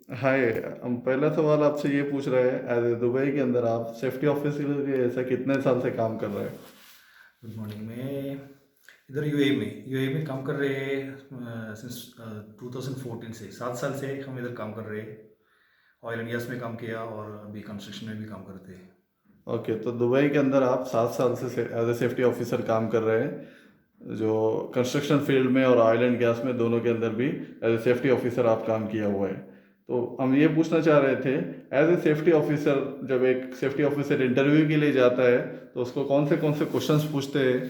हाय। हम पहला सवाल आपसे ये पूछ रहे हैं, एज ए दुबई के अंदर आप सेफ्टी ऑफिसर के ऐसा कितने साल से काम कर रहे हैं? Good morning. मैं इधर यूएई में काम कर रहे हैं सिंस 2014 से 7 साल से हम इधर काम कर रहे हैं। ऑयल एंड गैस में काम किया और अभी कंस्ट्रक्शन में भी काम करते हैं। ओके, तो दुबई के अंदर आप 7 साल से एज ए सेफ्टी ऑफिसर काम कर रहे हैं, जो कंस्ट्रक्शन फील्ड में और ऑयल एंड गैस में दोनों के अंदर भी एज ए सेफ्टी ऑफिसर आप काम किया हुआ है। तो हम ये पूछना चाह रहे थे, एज ए सेफ्टी ऑफिसर जब एक सेफ्टी ऑफिसर इंटरव्यू के लिए जाता है तो उसको कौन से क्वेश्चंस पूछते हैं?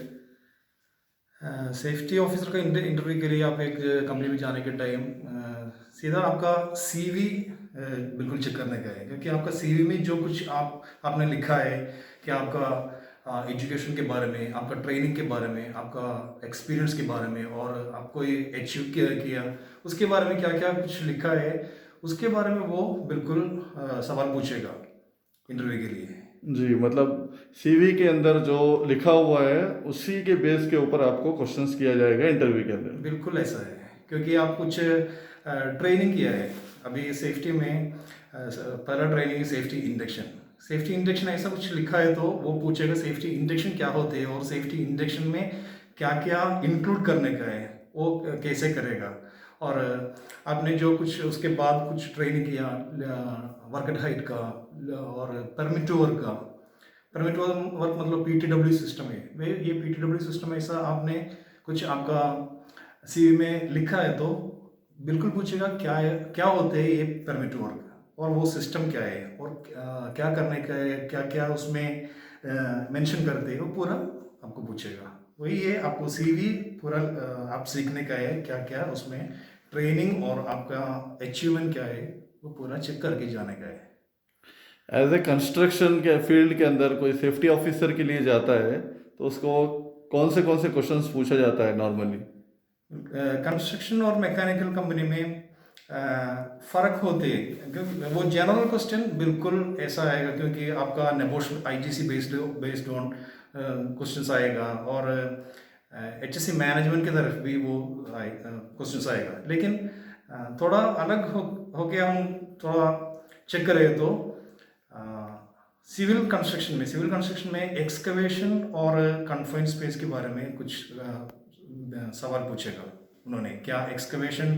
सेफ्टी ऑफिसर का इंटरव्यू के लिए आप एक कंपनी में जाने के टाइम सीधा आपका सीवी बिल्कुल चेक करने का है, क्योंकि आपका सीवी में जो कुछ आपने लिखा है कि आपका एजुकेशन के बारे में, आपका ट्रेनिंग के बारे में, आपका एक्सपीरियंस के बारे में और आपको ये अचीव किया उसके बारे में क्या क्या कुछ लिखा है, उसके बारे में वो बिल्कुल सवाल पूछेगा इंटरव्यू के लिए। जी, मतलब सीवी के अंदर जो लिखा हुआ है उसी के बेस के ऊपर आपको क्वेश्चंस किया जाएगा इंटरव्यू के अंदर। बिल्कुल ऐसा है, क्योंकि आप कुछ ट्रेनिंग किया है अभी सेफ्टी में। पहला training safety induction. Safety induction ऐसा कुछ लिखा है तो वो पूछेगा सेफ्टी इंडक्शन क्या होते हैं और सेफ्टी इंडक्शन में क्या क्या इंक्लूड करने का है, वो कैसे करेगा। और आपने जो कुछ उसके बाद कुछ ट्रेनिंग किया वर्क एट हाइट का और परमिट टू वर्क का। परमिट वर्क मतलब पीटीडब्ल्यू सिस्टम है वे, ये पीटीडब्ल्यू सिस्टम ऐसा आपने कुछ आपका सीवी में लिखा है तो बिल्कुल पूछेगा क्या है, क्या होते हैं ये परमिट वर्क और वो सिस्टम क्या है और क्या करने का है, क्या क्या उसमें मेंशन करते हैं, वो पूरा आपको पूछेगा। वही है, आपको सीवी पूरा आप सीखने का है क्या क्या उसमें ट्रेनिंग और आपका अचीवमेंट क्या है, वो पूरा चेक करके जाने का है। एज ए कंस्ट्रक्शन के फील्ड के अंदर कोई सेफ्टी ऑफिसर के लिए जाता है तो उसको कौन से क्वेश्चंस पूछा जाता है नॉर्मली? कंस्ट्रक्शन और मैकेनिकल कंपनी में फ़र्क होते हैं, क्योंकि वो जनरल क्वेश्चन बिल्कुल ऐसा आएगा, क्योंकि आपका negotiate IGC based on questions आएगा और एचएससी मैनेजमेंट की तरफ भी वो क्वेश्चंस आएगा। लेकिन थोड़ा अलग हो के हम थोड़ा चेक करें तो सिविल कंस्ट्रक्शन में एक्सकवेशन और कन्फाइंड स्पेस के बारे में कुछ सवाल पूछेगा। उन्होंने क्या एक्सकवेशन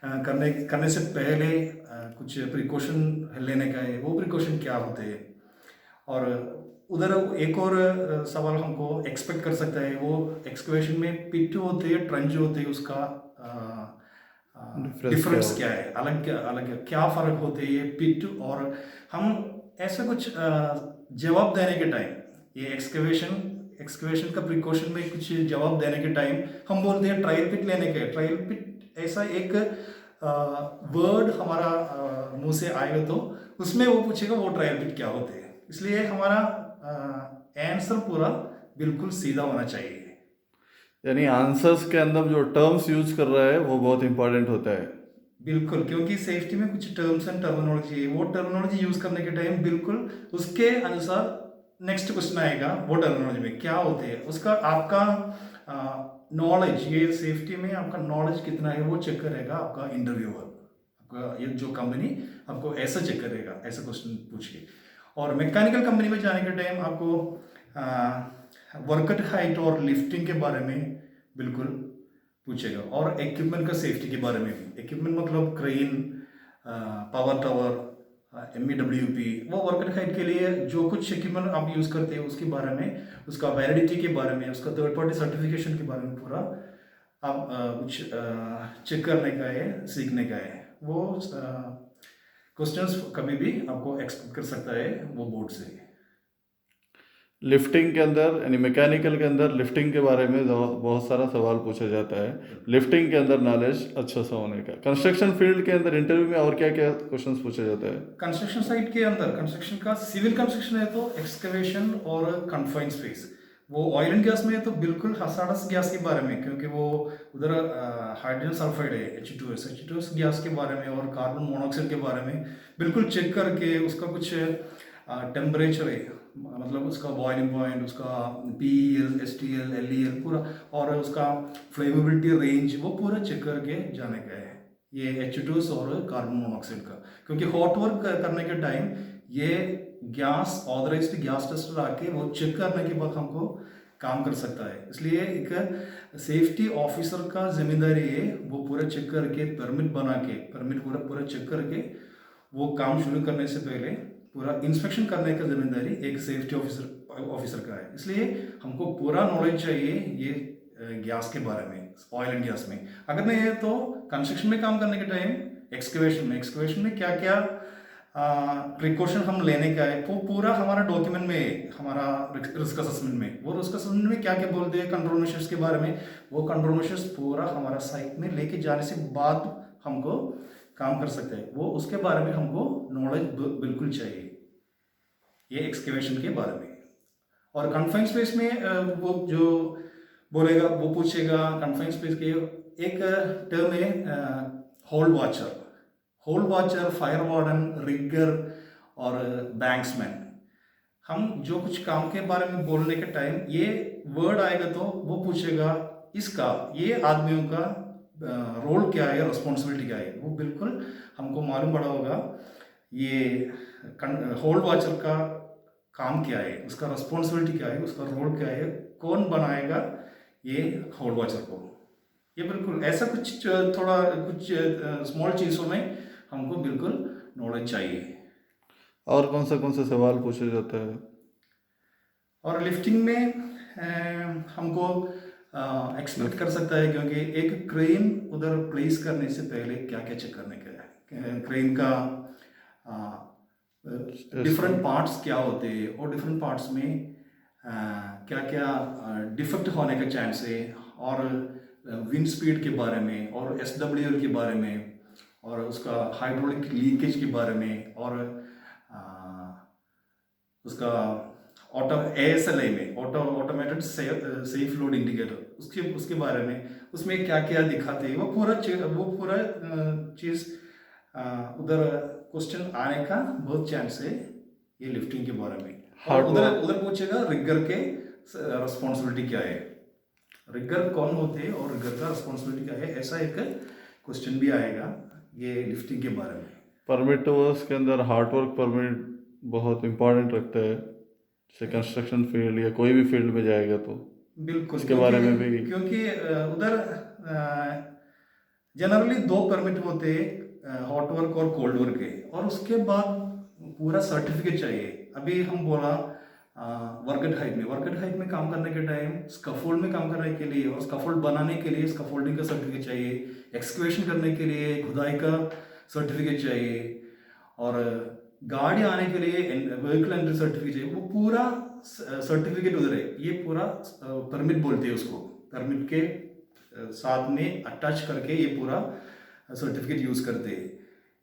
करने से पहले कुछ प्रिकॉशन लेने का है, वो प्रिकॉशन क्या होते हैं। और उधर एक और सवाल हमको एक्सपेक्ट कर सकता है, वो एक्सकवेशन में पिट होते हैं ट्रंच होते हैं, उसका डिफरेंस क्या डिफरेंस क्या होता है, अलग क्या फ़र्क होते हैं ये पिट और हम ऐसा कुछ जवाब देने के टाइम, ये एक्सकवेशन का प्रिकॉशन में कुछ जवाब देने के टाइम हम बोलते हैं ट्रायल पिट लेने के। ट्रायल पिट ऐसा एक वर्ड हमारा मुंह से आएगा तो उसमें वो पूछेगा वो ट्रायल पिट क्या होते हैं, इसलिए हमारा आंसर पूरा बिल्कुल सीधा होना चाहिए। है? यानी आंसर्स के अंदर जो टर्म्स यूज कर रहा है वो बहुत इंपॉर्टेंट होता है। बिल्कुल, क्योंकि सेफ्टी में कुछ टर्म्स एंड टर्मिनोलॉजी है, वो टर्मिनोलॉजी यूज करने के टाइम बिल्कुल उसके अनुसार नेक्स्ट क्वेश्चन आएगा, वो टर्मिनोलॉजी में क्या होते हैं, उसका आपका नॉलेज, ये सेफ्टी में आपका नॉलेज कितना है वो चेक करेगा आपका इंटरव्यूअर। आपका ये जो कंपनी आपको ऐसा चेक करेगा, ऐसा क्वेश्चन पूछ के। और मैकेनिकल कंपनी में जाने के टाइम आपको वर्कट हाइट और लिफ्टिंग के बारे में बिल्कुल पूछेगा और इक्विपमेंट का सेफ्टी के बारे में भी। इक्विपमेंट मतलब क्रेन, पावर टावर, एमईडब्ल्यूपी, वो वर्कर हाइट के लिए जो कुछ इक्विपमेंट आप यूज़ करते हैं उसके बारे में, उसका वैलिडिटी के बारे में, उसका थर्ड पार्टी सर्टिफिकेशन के बारे में पूरा आप कुछ चेक करने का है, सीखने का है। वो क्वेश्चंस कभी भी आपको एक्सपेक्ट कर सकता है वो बोर्ड से। लिफ्टिंग के अंदर यानी मैकेनिकल के अंदर लिफ्टिंग के बारे में बहुत सारा सवाल पूछा जाता है। लिफ्टिंग के अंदर नॉलेज अच्छा सा होने का। कंस्ट्रक्शन फील्ड के अंदर इंटरव्यू में और क्या क्या क्वेश्चंस पूछा जाता है? कंस्ट्रक्शन साइट के अंदर कंस्ट्रक्शन का सिविल कंस्ट्रक्शन है तो एक्सकवेशन और कन्फाइंड स्पेस। वो ऑयल एंड गैस में है तो बिल्कुल हजारस गैस के बारे में, क्योंकि वो उधर हाइड्रोजन सल्फाइड है एच टू एस गैस के बारे में और कार्बन मोनोऑक्साइड के बारे में बिल्कुल चेक करके उसका कुछ टेम्परेचर है, मतलब उसका बॉइलिंग पॉइंट, उसका P L S T L L E L पूरा और उसका फ्लेमेबिलिटी रेंज, वो पूरा चेक करके जाने का है। ये H2 और कार्बन मोनोऑक्साइड का, क्योंकि हॉट वर्क करने के टाइम ये गैस ऑथराइज्ड गैस टेस्टर आके वो चेक करने के बाद हमको काम कर सकता है। इसलिए एक सेफ्टी ऑफिसर का जिम्मेदारी है वो पूरा चेक करके परमिट बना के परमिट पूरा पूरा चेक करके वो काम शुरू करने से पहले पूरा इंस्पेक्शन करने का जिम्मेदारी एक सेफ्टी ऑफिसर का है। इसलिए हमको पूरा नॉलेज चाहिए ये गैस के बारे में, ऑयल एंड गैस में। अगर नहीं है तो कंस्ट्रक्शन में काम करने के टाइम एक्सकवेशन में क्या क्या प्रिकॉशन हम लेने का है वो पूरा हमारा डॉक्यूमेंट में है, हमारा रिस्क असेसमेंट में। वो रिस्क असेसमेंट में क्या क्या बोलते हैं कंट्रोल मेजर्स के बारे में, वो कंट्रोल मेजर्स पूरा हमारा साइट में लेके जाने से बाद हमको काम कर सकते हैं। वो उसके बारे में हमको नॉलेज बिल्कुल चाहिए ये एक्सकेवेशन के बारे में। और कन्फाइन स्पेस में वो जो बोलेगा वो पूछेगा कन्फाइन स्पेस के एक टर्म है hole watcher, fire warden, rigger और बैंक्समैन। हम जो कुछ काम के बारे में बोलने के टाइम ये वर्ड आएगा तो वो पूछेगा इसका ये आदमियों का रोल क्या है, रिस्पॉन्सिबिलिटी क्या है। वो बिल्कुल हमको मालूम पड़ा होगा ये होल वॉचर का काम क्या है, उसका रिस्पॉन्सिबिलिटी क्या है, उसका रोल क्या है, कौन बनाएगा ये होल वॉचर को। ये बिल्कुल ऐसा कुछ थोड़ा कुछ स्मॉल चीज़ों में हमको बिल्कुल नॉलेज चाहिए। और कौन से सवाल पूछे जाते हैं? और लिफ्टिंग में हमको एक्सपेक्ट कर सकता है, क्योंकि एक क्रेन उधर प्लेस करने से पहले क्या क्या चेक करने का है, क्रेन का डिफरेंट पार्ट्स क्या होते हैं और डिफरेंट पार्ट्स में क्या क्या डिफेक्ट होने का चांस है, और विंड स्पीड के बारे में और SWL के बारे में और उसका हाइड्रोलिक लीकेज के बारे में और उसका ASLI में ऑटोमेटेड सेफ लोड इंडिकेटर उसके बारे में, उसमें क्या क्या दिखाते हैं वो पूरा चीज़ उधर क्वेश्चन आने का बहुत चांस है ये लिफ्टिंग के बारे में। और उधर पूछेगा रिगर के रिस्पॉन्सिबिलिटी क्या है, रिगर कौन होते हैं और रिगर का रिस्पॉन्सिबिलिटी क्या है, ऐसा एक क्वेश्चन भी आएगा ये लिफ्टिंग के बारे में। परमिट वर्क्स के अंदर हार्ड वर्क परमिट बहुत इम्पोर्टेंट रखता है, जैसे कंस्ट्रक्शन फील्ड या कोई भी फील्ड में जाएगा तो बिल्कुल इसके बारे में भी। क्योंकि उधर जनरली 2 परमिट होते हैं, हॉट वर्क और कोल्ड वर्क के, और उसके बाद पूरा सर्टिफिकेट चाहिए। अभी हम बोला वर्केड हाइट में काम करने के टाइम स्कैफोल्ड में काम करने के लिए और स्कैफोल्ड बनाने के लिए स्कैफोल्डिंग का सर्टिफिकेट चाहिए, एक्सकवेशन करने के लिए खुदाई का सर्टिफिकेट चाहिए, और गाड़ी आने के लिए व्हीकल एंट्री सर्टिफिकेट चाहिए। वो पूरा सर्टिफिकेट उधर है, ये पूरा परमिट बोलते हैं उसको, परमिट के साथ में अटैच करके ये पूरा सर्टिफिकेट यूज़ करते हैं।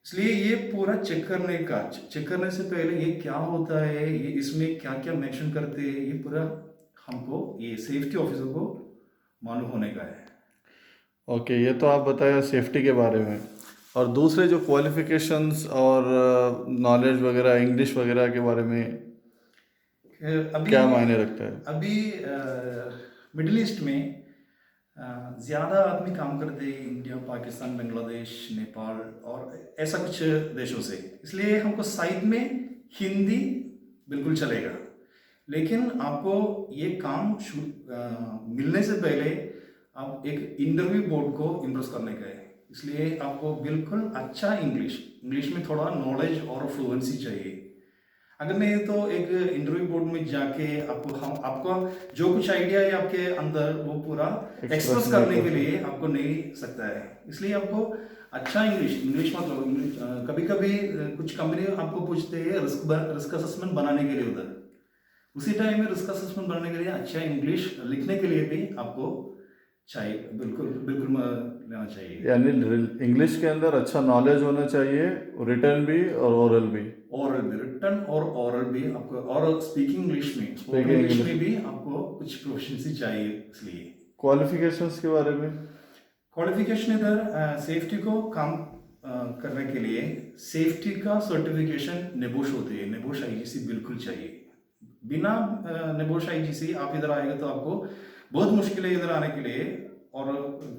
इसलिए ये पूरा चेक करने से पहले ये क्या होता है, ये इसमें क्या क्या मेंशन करते हैं, ये पूरा हमको ये सेफ्टी ऑफिसर को मालूम होने का है। ओके, ये तो आप बताया सेफ्टी के बारे में। और दूसरे जो क्वालिफिकेशंस और नॉलेज वगैरह, इंग्लिश वगैरह के बारे में अभी क्या मायने रखता है? अभी मिडिल ईस्ट में ज़्यादा आदमी काम करते हैं, इंडिया, पाकिस्तान, बांग्लादेश, नेपाल और ऐसा कुछ देशों से। इसलिए हमको साइड में हिंदी बिल्कुल चलेगा, लेकिन आपको ये काम मिलने से पहले आप एक इंटरव्यू बोर्ड को इम्प्रेस करने का है। इसलिए आपको बिल्कुल अच्छा इंग्लिश में थोड़ा नॉलेज और फ्लुएंसी चाहिए। अगर नहीं तो एक इंटरव्यू बोर्ड में जाके आपको जो कुछ आइडिया है आपके अंदर वो पूरा एक्सप्रेस करने के लिए आपको नहीं सकता है। इसलिए आपको अच्छा इंग्लिश मतलब कभी कभी कुछ कंपनी आपको पूछते हैं रिस्क असेसमेंट बनाने के लिए, उधर उसी टाइम में रिस्क असेसमेंट बनाने के लिए अच्छा इंग्लिश लिखने के लिए भी आपको चाहिए, बिल्कुल लेना चाहिए। यानी इंग्लिश के अंदर अच्छा नॉलेज होना चाहिए, रिटर्न भी और ओरल भी। रिटर्न और ओरल भी आपको, और स्पीकिंग इंग्लिश में भी आपको कुछ प्रोफिशिएंसी चाहिए। इसलिए क्वालिफिकेशंस के बारे में, क्वालिफिकेशन इधर सेफ्टी को काम करने के लिए सेफ्टी का सर्टिफिकेशन नेबोश होती है, नेबोश IGC बिल्कुल चाहिए। बिना नेबोश IGC आप इधर आएगा तो आपको बहुत मुश्किल है इधर आने के लिए, और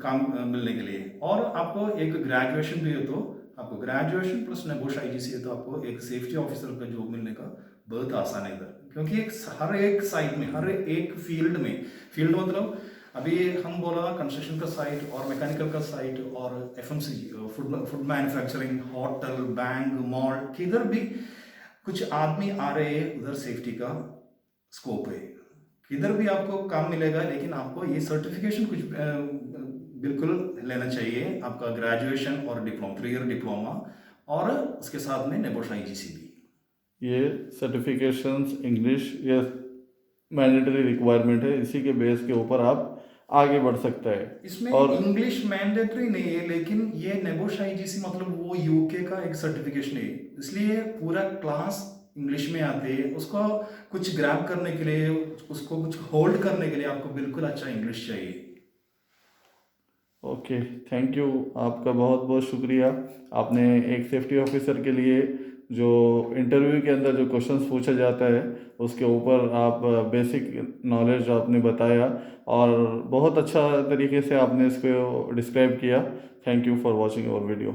काम मिलने के लिए। और आपको एक ग्रेजुएशन भी है तो आपको ग्रेजुएशन प्लस नेबोश आईजीसी है तो आपको एक सेफ्टी ऑफिसर का जॉब मिलने का बहुत आसान है इधर, क्योंकि हर एक साइट में, हर एक फील्ड में, फील्ड मतलब अभी हम बोला कंस्ट्रक्शन का साइट और मैकेनिकल का साइट और FMCG, food manufacturing, hotel, bank, mall, किधर भी कुछ आदमी आ रहे हैं उधर सेफ्टी का स्कोप है, किधर भी आपको काम मिलेगा। लेकिन आपको ये सर्टिफिकेशन कुछ बिल्कुल लेना चाहिए, आपका ग्रेजुएशन और डिप्लोमा, 3 ईयर डिप्लोमा, और उसके साथ में नेबोश आईजीसी भी। ये सर्टिफिकेशंस इंग्लिश ये मैंडेटरी रिक्वायरमेंट है, इसी के बेस के ऊपर आप आगे बढ़ सकते हैं। इसमें और इंग्लिश मैंडेटरी नहीं है, लेकिन ये नेबोश आईजीसी मतलब वो यूके का एक सर्टिफिकेशन है, इसलिए पूरा क्लास इंग्लिश में आते हैं। उसको कुछ ग्रैब करने के लिए, उसको कुछ होल्ड करने के लिए आपको बिल्कुल अच्छा इंग्लिश चाहिए। ओके, थैंक यू, आपका बहुत बहुत शुक्रिया। आपने एक सेफ्टी ऑफिसर के लिए जो इंटरव्यू के अंदर जो क्वेश्चंस पूछा जाता है उसके ऊपर आप बेसिक नॉलेज आपने बताया और बहुत अच्छा तरीके से आपने इसको डिस्क्राइब किया। Thank you for watching our video.